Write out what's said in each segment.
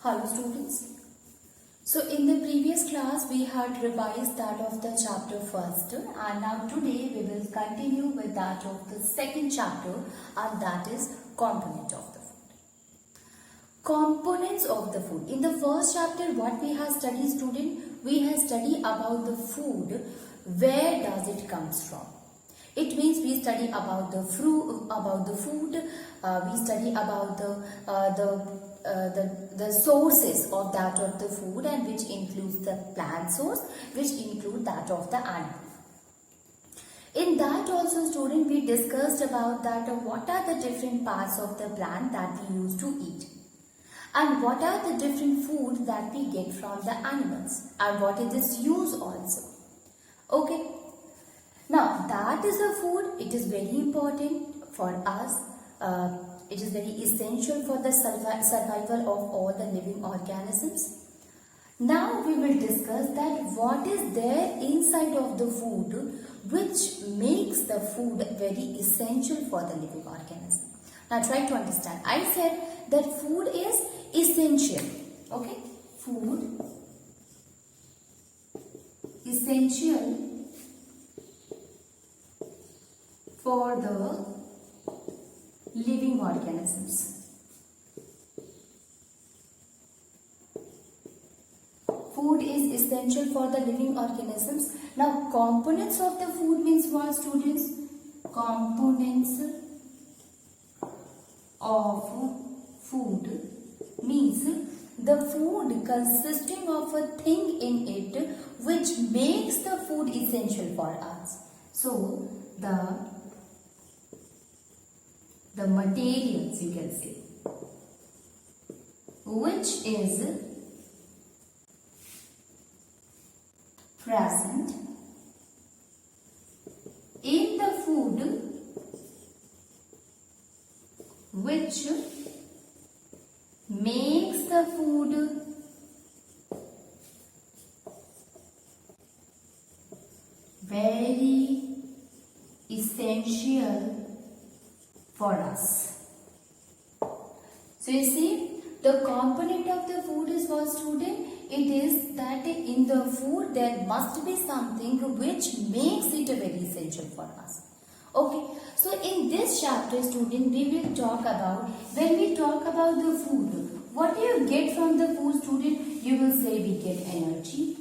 Hello students. So in the previous class we had revised that of the chapter first, and now today we will continue with that of the second chapter, and that is component of the food. Components of the food. In the first chapter what we have studied student, we have studied about the food, where does it comes from. It means we study about the food, we study about the sources of that of the food, and which includes the plant source, which include that of the animal. In that also student we discussed about that what are the different parts of the plant that we use to eat, and what are the different food that we get from the animals, and what is its use also. Okay. Now that is a food, it is very important for us, it is very essential for the survival of all the living organisms. Now we will discuss that what is there inside of the food which makes the food very essential for the living organism. Now try to understand. I said that food is essential. Okay? Food essential for the living organisms. Food is essential for the living organisms. Now components of the food means what students? Components of food means the food consisting of a thing in it which makes the food essential for us. So the materials, you can say, which is present in the food which makes the food very essential for us. So you see, the component of the food is what student? It is that in the food there must be something which makes it very essential for us. Okay, so in this chapter student we will talk about, when we talk about the food, what do you get from the food student? You will say we get energy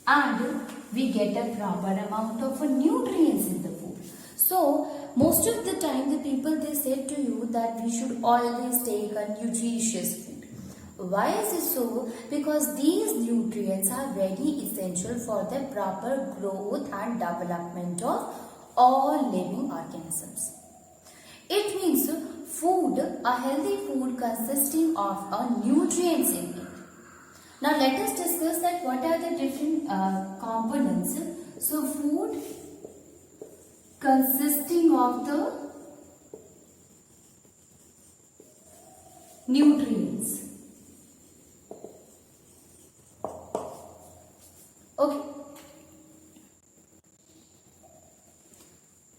and we get a proper amount of nutrients in the food. So most of the time the people they said to you that we should always take a nutritious food. Why is it so? Because these nutrients are very essential for the proper growth and development of all living organisms. It means food, a healthy food consisting of nutrients in it. Now let us discuss that what are the different components. So food consisting of the nutrients. Okay.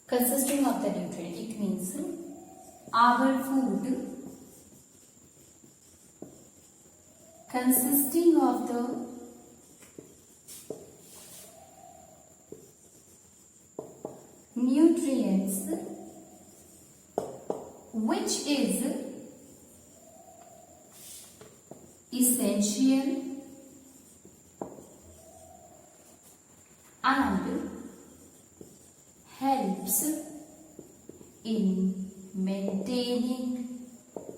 Consisting of the nutrient. It means our food consisting of the nutrients which is essential and helps in maintaining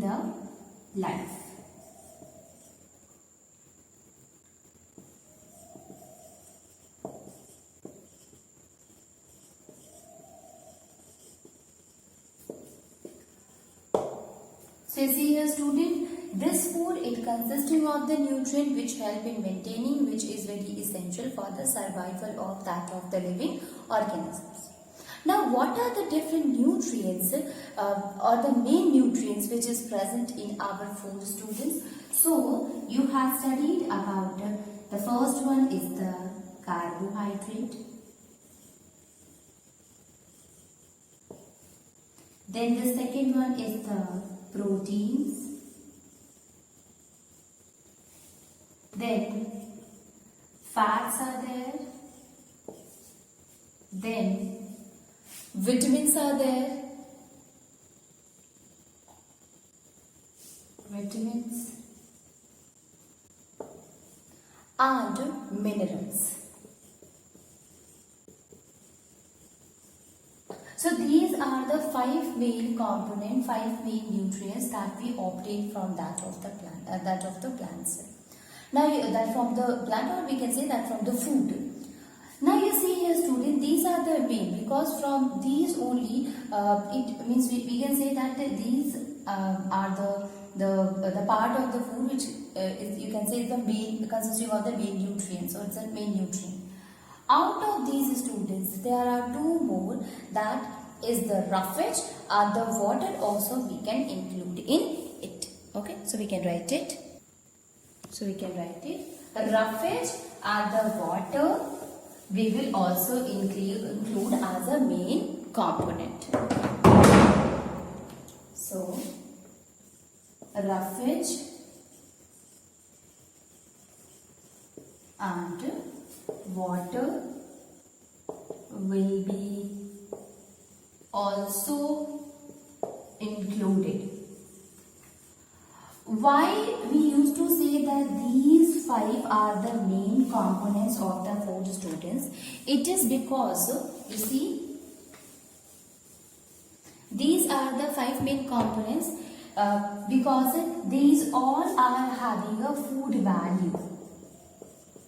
the life. So you see here student, this food it consisting of the nutrient which help in maintaining, which is very essential for the survival of that of the living organisms. Now what are the different nutrients or the main nutrients which is present in our food students? So you have studied about the first one is the carbohydrate. Then the second one is the proteins. Then fats are there. Then vitamins are there. Vitamins and minerals. So these are the five main components, five main nutrients that we obtain from that of the plant, that of the plant cell. Now that from the plant, or we can say that from the food. Now you see here, student, these are the main, because from these only it means we can say that these are the part of the food which is, you can say, the main, consisting of the main nutrients, so it's a main nutrient. Out of these, students, there are two more, that is the roughage and the water also we can include in it. Okay, so we can write it. Roughage and the water we will also include as a main component. So roughage and water will be also included. Why we used to say that these five are the main components of the food, students? It is because, you see, these are the five main components because these all are having a food value.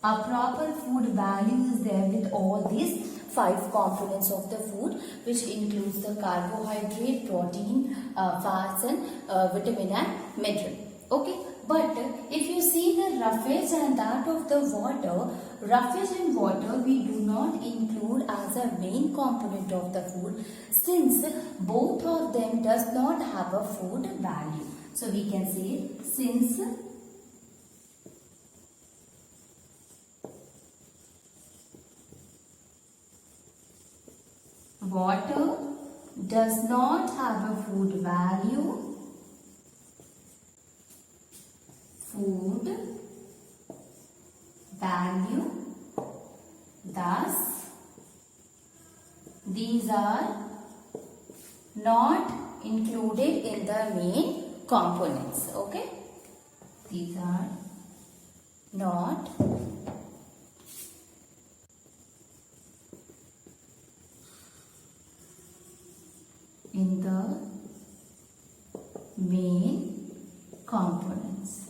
A proper food value is there with all these five components of the food, which includes the carbohydrate, protein, fats and vitamin and mineral. Okay, but if you see the roughage and that of the water, roughage and water we do not include as a main component of the food, since both of them does not have a food value. So we can say, since water does not have a food value, thus these are not included in the main components. Okay, these are not in the main components.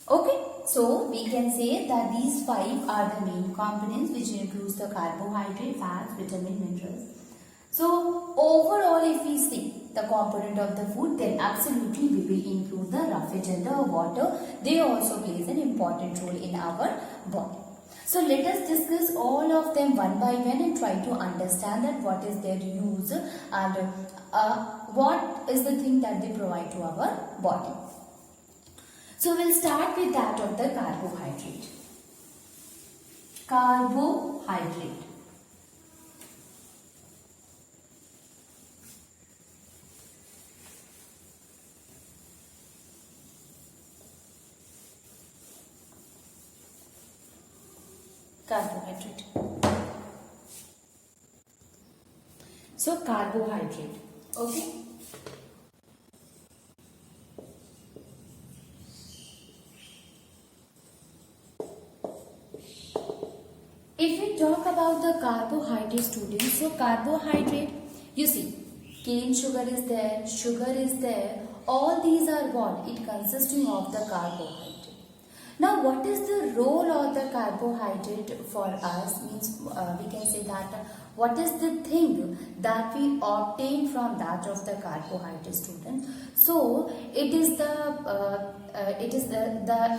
Okay, so we can say that these five are the main components, which includes the carbohydrate, fats, vitamin, minerals. So overall, if we see the component of the food, then absolutely we will include the roughage and the water. They also plays an important role in our body. So let us discuss all of them one by one and try to understand that what is their use and what is the thing that they provide to our body. So we'll start with that of the carbohydrate. Carbohydrate. Carbohydrate. So carbohydrate. Okay. If we talk about the carbohydrate, students, so carbohydrate, you see, cane sugar is there, all these are what? It consisting of the carbohydrate. Now, what is the role of the carbohydrate for us? Means we can say that what is the thing that we obtain from that of the carbohydrate, student? So it is the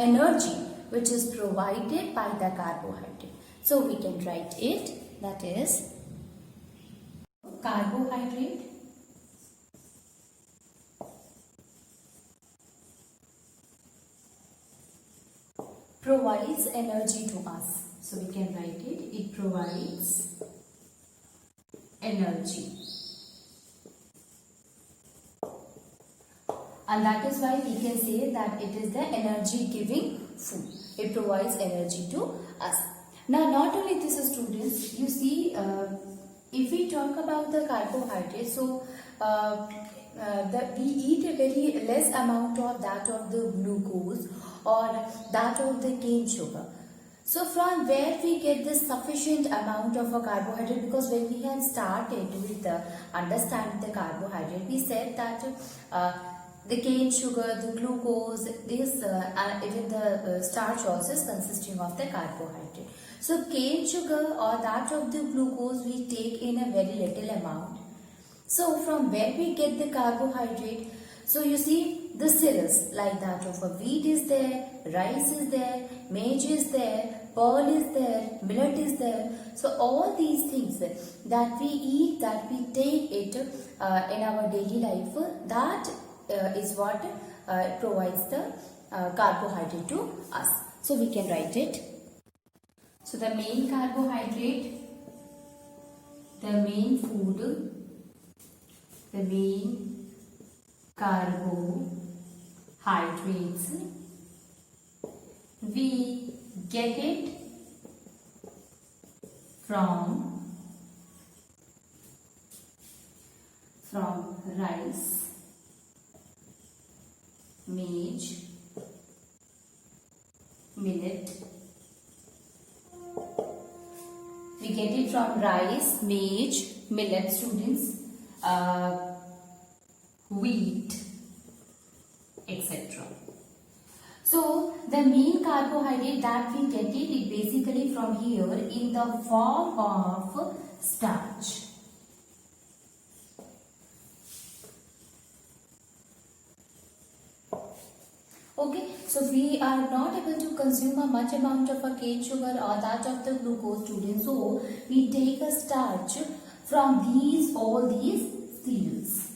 energy which is provided by the carbohydrate. So we can write it, that is carbohydrate provides energy to us. So we can write it, it provides energy. and that is why we can say that it is the energy giving food. It provides energy to us. Now, not only this, students, you see, if we talk about the carbohydrates, so that we eat a very less amount of that of the glucose or that of the cane sugar. So from where we get this sufficient amount of a carbohydrate, because when we had started with understanding the carbohydrate, we said that the cane sugar, the glucose, this and even the starch also is consisting of the carbohydrate. So cane sugar or that of the glucose we take in a very little amount. So from where we get the carbohydrate? So you see the cereals like that of a wheat is there, rice is there, maize is there, pearl is there, millet is there. So all these things that we eat, that we take it in our daily life, that is what provides the carbohydrate to us. So we can write it. So the main carbohydrate, the main food, the main carbohydrates, we get it from rice, maize, millet. We get it from rice, maize, millet, students, wheat, etc. So the main carbohydrate that we get it basically from here in the form of starch. Okay, so we are not able to consume a much amount of a cane sugar or that of the glucose, students. So we take a starch from all these cereals.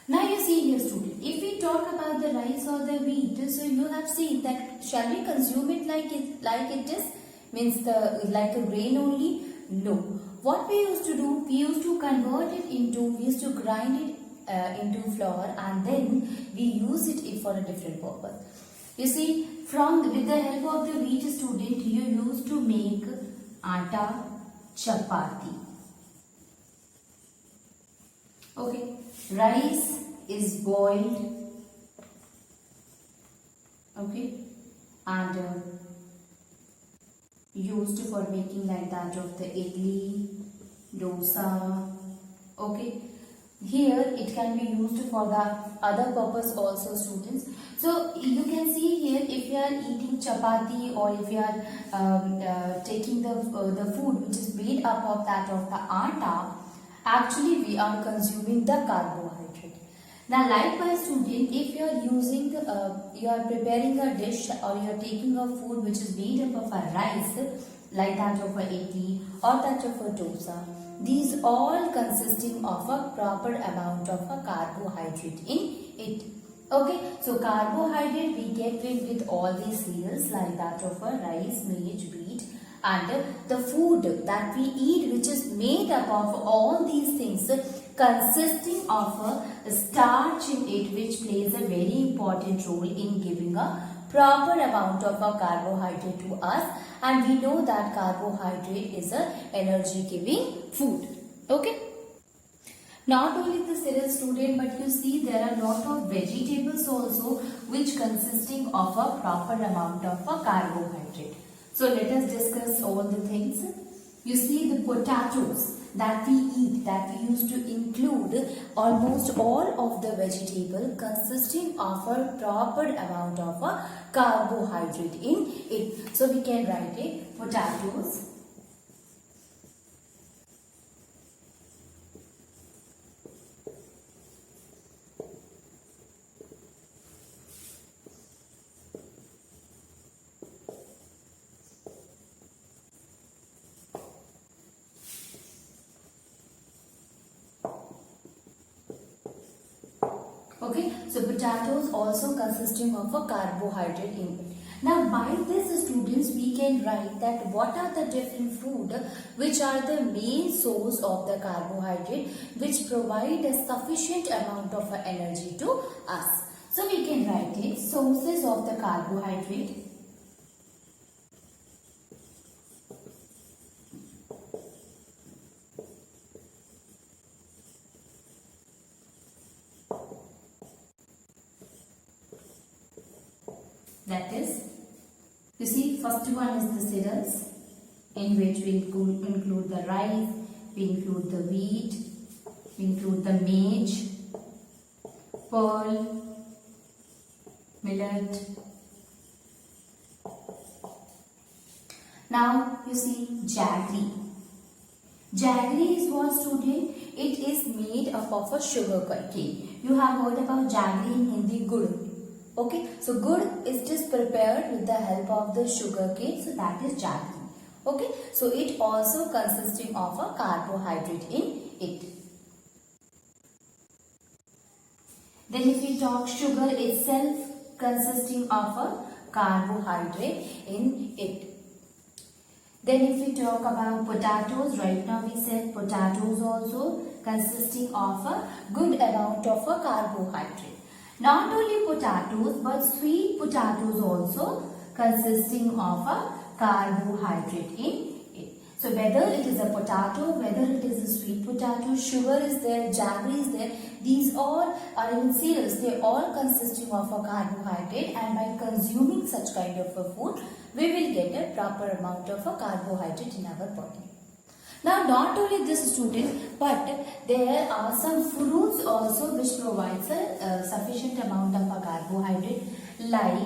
Now you see here, student, if we talk about the rice or the wheat, so you have seen that shall we consume it like it is, means like a grain only? No. What we used to do, we used to grind it into flour, and then we use it for a different purpose. You see, with the help of the wheat, student, you used to make atta chapati. Okay, rice is boiled, okay, and used for making like that of the idli, dosa, okay. Here it can be used for the other purpose also, students. So you can see here, if you are eating chapati or if you are taking the food which is made up of that of the atta, actually we are consuming the carbohydrate. Now likewise, student, if you are using, you are preparing a dish or you are taking a food which is made up of a rice, like that of a idli or that of a dosa, these all consisting of a proper amount of a carbohydrate in it. Okay, so carbohydrate we get it with all these cereals like that of a rice, maize, wheat, and the food that we eat which is made up of all these things consisting of a starch in it, which plays a very important role in giving a proper amount of a carbohydrate to us, and we know that carbohydrate is a energy giving food. Okay. Not only the cereal, student, but you see there are lot of vegetables also which consisting of a proper amount of a carbohydrate. So let us discuss all the things. You see the potatoes that we eat, that we used to include almost all of the vegetable consisting of a proper amount of a carbohydrate in it. So we can write it potatoes. Okay, so potatoes also consisting of a carbohydrate in it. Now by this students we can write that what are the different food which are the main source of the carbohydrate which provide a sufficient amount of energy to us. So we can write it sources of the carbohydrate. That is, you see, first one is the cereals, in which we include the rice, we include the wheat, we include the maize, pearl, millet. Now you see jaggery. Jaggery is what, student? It is made up of a sugar cane. You have heard about jaggery in Hindi, gur. Okay, so gur is just prepared with the help of the sugar cane, so that is jaggery. Okay, so it also consisting of a carbohydrate in it. Then if we talk sugar itself consisting of a carbohydrate in it. Then if we talk about potatoes, right now we said potatoes also consisting of a good amount of a carbohydrate. Not only potatoes but sweet potatoes also consisting of a carbohydrate in it. So whether it is a potato, whether it is a sweet potato, sugar is there, jaggery is there, these all are in cereals. They all consisting of a carbohydrate, and by consuming such kind of a food, we will get a proper amount of a carbohydrate in our body. Now not only this, student, but there are some fruits also which provides a sufficient amount of a carbohydrate, like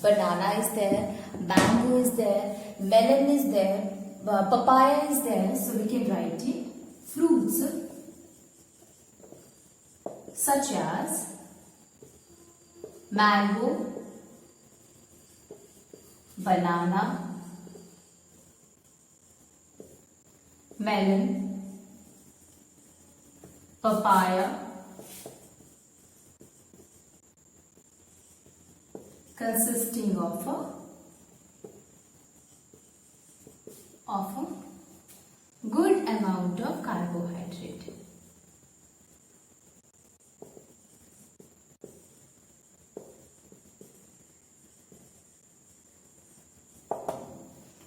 banana is there, mango is there, melon is there, papaya is there. So we can write it fruits such as mango, banana, melon, papaya, consisting of a good amount of carbohydrate.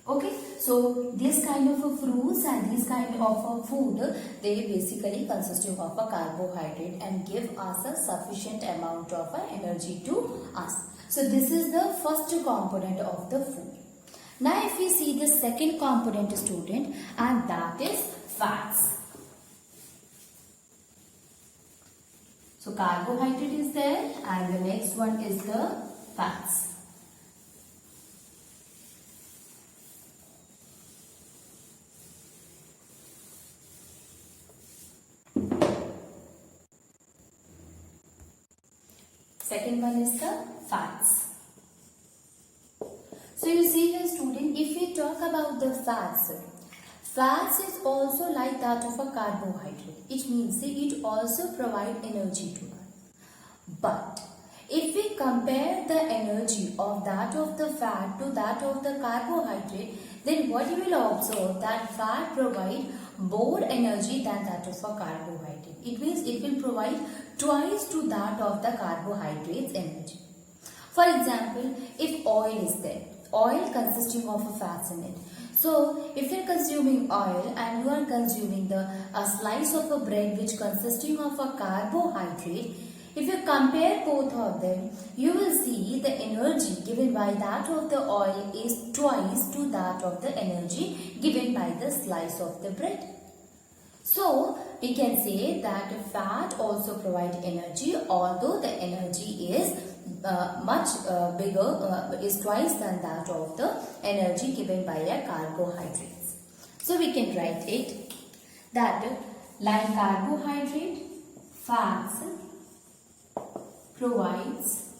Okay, so this kind of a fruits and this kind of a food, they basically consisting of a carbohydrate and give us a sufficient amount of energy to us. So this is the first component of the food. Now if we see the second component, student, and that is fats. So carbohydrate is there and the next one is the fats. Second one is the fats. So you see here, student, if we talk about the fats, fats is also like that of a carbohydrate. It means it also provide energy to us. But if we compare the energy of that of the fat to that of the carbohydrate, then what you will observe that fat provide more energy than that of a carbohydrate. It means it will provide twice to that of the carbohydrates energy. For example, if oil is there, oil consisting of fats in it. So if you are consuming oil and you are consuming a slice of a bread which consisting of a carbohydrate, if you compare both of them, you will see the energy given by that of the oil is twice to that of the energy given by the slice of the bread. So we can say that fat also provide energy, although the energy is much bigger, is twice than that of the energy given by a carbohydrates. So we can write it that like carbohydrate, fats provides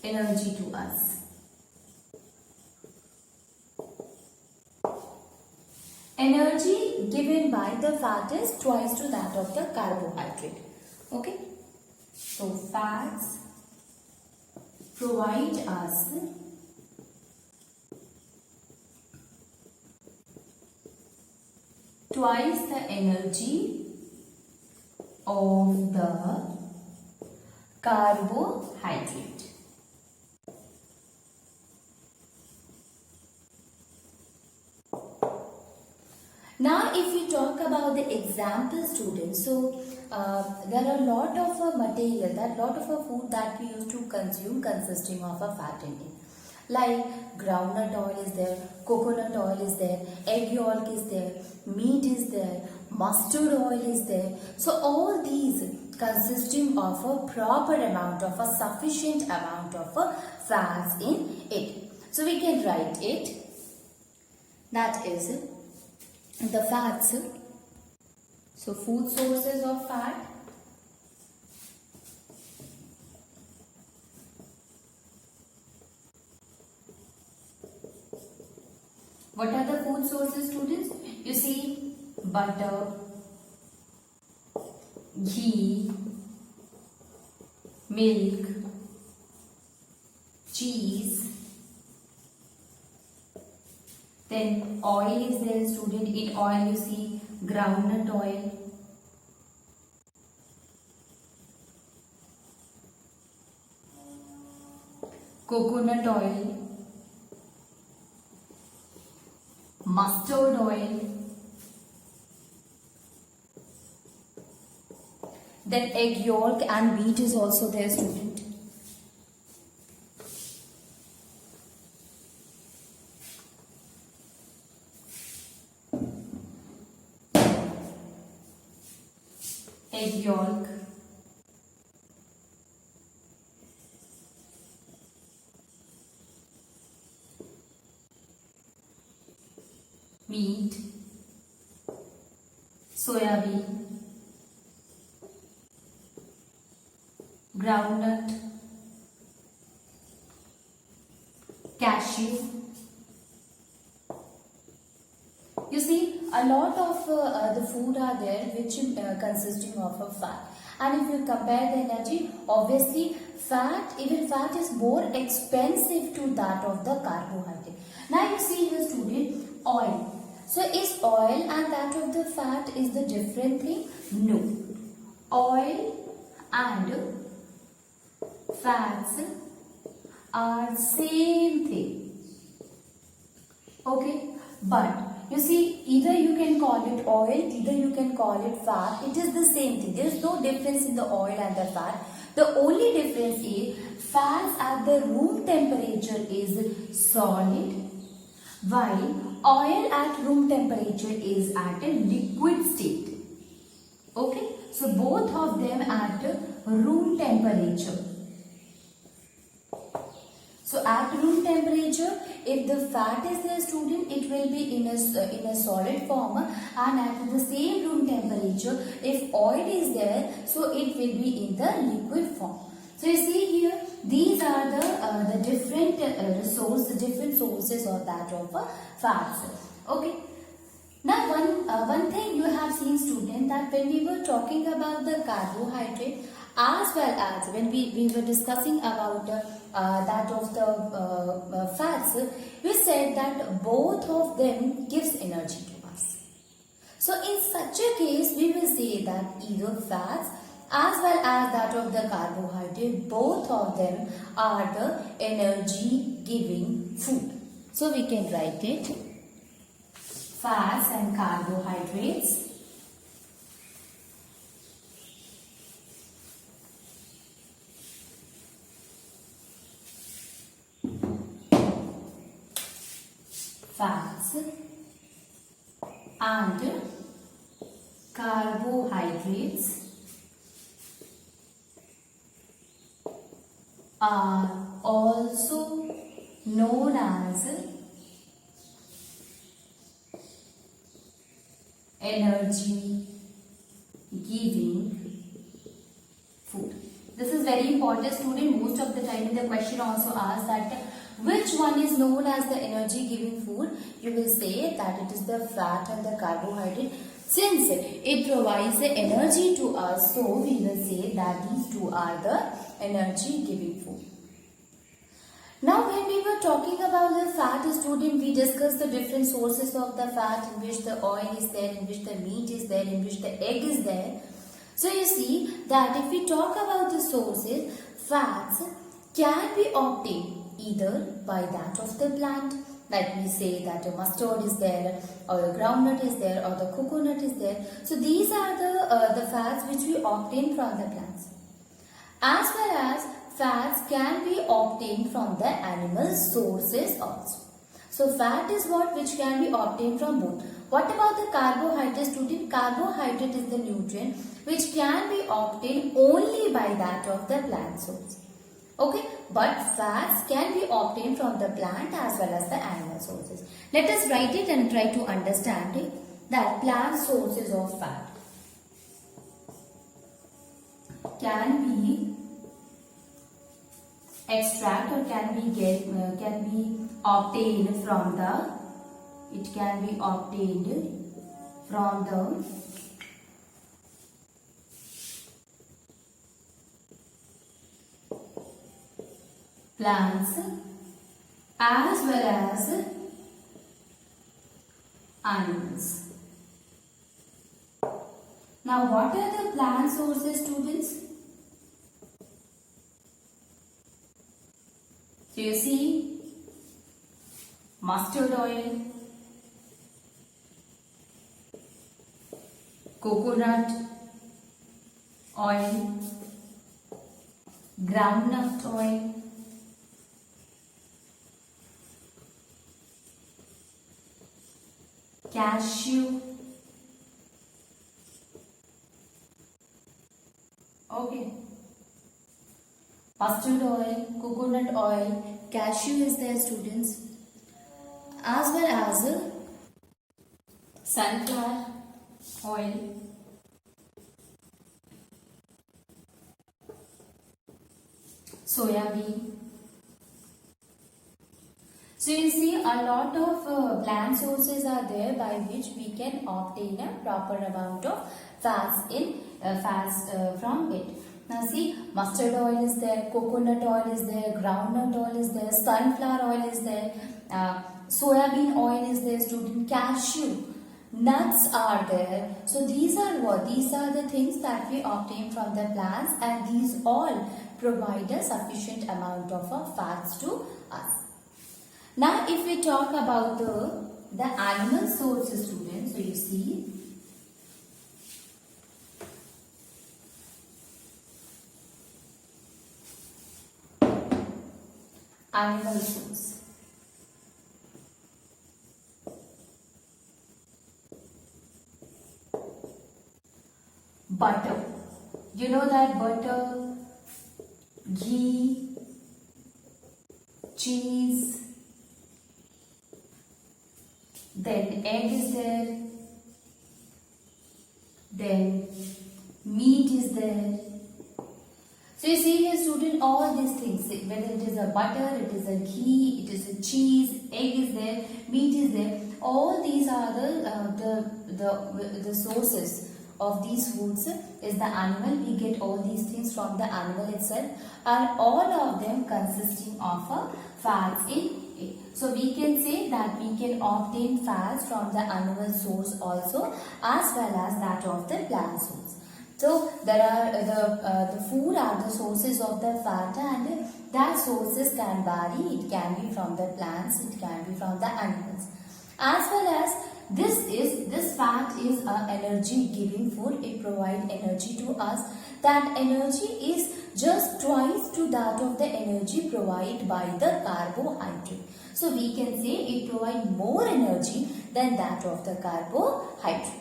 energy to us. Energy given by the fat is twice to that of the carbohydrate. Okay. So fats provide us twice the energy of the carbohydrate. Now if we talk about the example, students, so there are a lot of material, that lot of food that we used to consume consisting of a fat in it. Like groundnut oil is there, coconut oil is there, egg yolk is there, meat is there, mustard oil is there. So all these consisting of a proper amount of a sufficient amount of fats in it. So we can write it, that is the fats. So food sources of fat. What are the food sources, students? You see, butter, ghee, milk, cheese. Then oil is there, student. In oil you see groundnut oil, coconut oil, mustard oil, then egg yolk and meat is also there, student. Egg yolk, meat, soya bean, groundnut, cashew. You see, a lot of the food are there which consisting of a fat. And if you compare the energy, obviously even fat is more expensive to that of the carbohydrate. Now you see here, student, oil. So is oil and that of the fat is the different thing? No. Oil and fats are same thing. Okay, but you see, either you can call it oil, either you can call it fat. It is the same thing. There is no difference in the oil and the fat. The only difference is fats at the room temperature is solid, while oil at room temperature is at a liquid state. Okay, so both of them at room temperature. So at room temperature, if the fat is there, student, it will be in a solid form, and at the same room temperature, if oil is there, so it will be in the liquid form. So you see here, these are the different different sources of that of fats. Okay. Now one thing you have seen, student, that when we were talking about the carbohydrate, as well as when we were discussing about that of the fats, we said that both of them gives energy to us. So in such a case, we will say that either fats as well as that of the carbohydrate, both of them are the energy giving food. So we can write it, fats and carbohydrates fats and carbohydrates are also known as energy giving food. This is very important, student. Most of the time in the question also asks that which one is known as the energy giving food. You will say that it is the fat and the carbohydrate, since it provides the energy to us. So we will say that these two are the energy giving food. Now when we were talking about the fat, student, we discussed the different sources of the fat, in which the oil is there, in which the meat is there, in which the egg is there. So you see that if we talk about the sources, fats can be obtained either by that of the plant, like we say that a mustard is there, or the groundnut is there, or the coconut is there. So these are the fats which we obtain from the plants. As well as fats can be obtained from the animal sources also. So fat is what which can be obtained from both. What about the carbohydrate, student? Carbohydrate is the nutrient which can be obtained only by that of the plant source. Okay, but fats can be obtained from the plant as well as the animal sources. Let us write it and try to understand it. That plant sources of fat can be extract or can be obtained from the plants as well as animals. Now what are the plant sources, students? So you see, mustard oil, coconut oil, groundnut oil, cashew, okay, mustard oil, coconut oil, cashew is there, students, as well as sunflower oil, soya bean. So you see, a lot of plant sources are there by which we can obtain a proper amount of fats from it. Now see, mustard oil is there, coconut oil is there, groundnut oil is there, sunflower oil is there, soya bean oil is there, student, cashew, nuts are there. So these are what? These are the things that we obtain from the plants, and these all provide a sufficient amount of fats to us. Now if we talk about the animal sources, students, so you see, animal source. Butter. You know that butter, ghee, cheese, then egg is there, then meat is there. So you see here, student, all these things, whether it is a butter, it is a ghee, it is a cheese, egg is there, meat is there, all these are the sources of these foods is the animal. We get all these things from the animal itself, and all of them consisting of fats in it. So we can say that we can obtain fats from the animal source also, as well as that of the plant source. So there are the food are the sources of the fat, and that sources can vary. It can be from the plants, it can be from the animals, as well as this fat is an energy giving food. It provides energy to us. That energy is just twice to that of the energy provided by the carbohydrate. So we can say it provides more energy than that of the carbohydrate.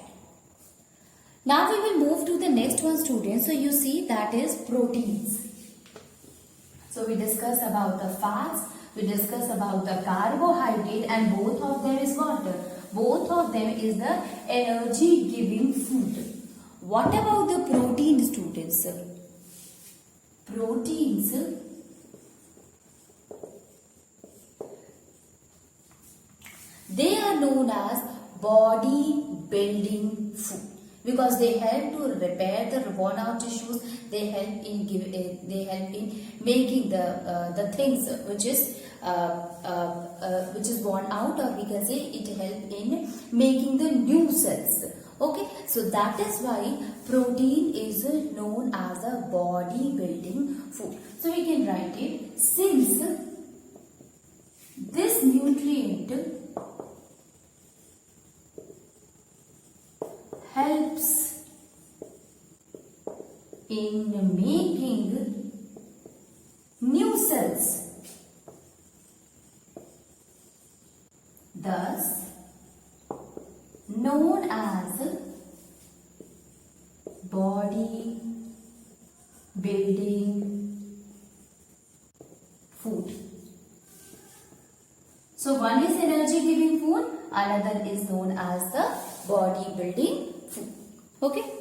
Now we will move to the next one, students. So you see, that is proteins. So we discuss about the fats, we discuss about the carbohydrate, and both of them is what? Both of them is the energy giving food. What about the protein, students? Proteins, they are known as body building food, because they help to repair the worn out tissues. They help in making the things which is which is born out, or we can say it help in making the new cells. Okay, so that is why protein is known as a body building food. So we can write it, since this nutrient helps in making new cells, thus known as body building food. So one is energy giving food, another is known as the body building food. Okay.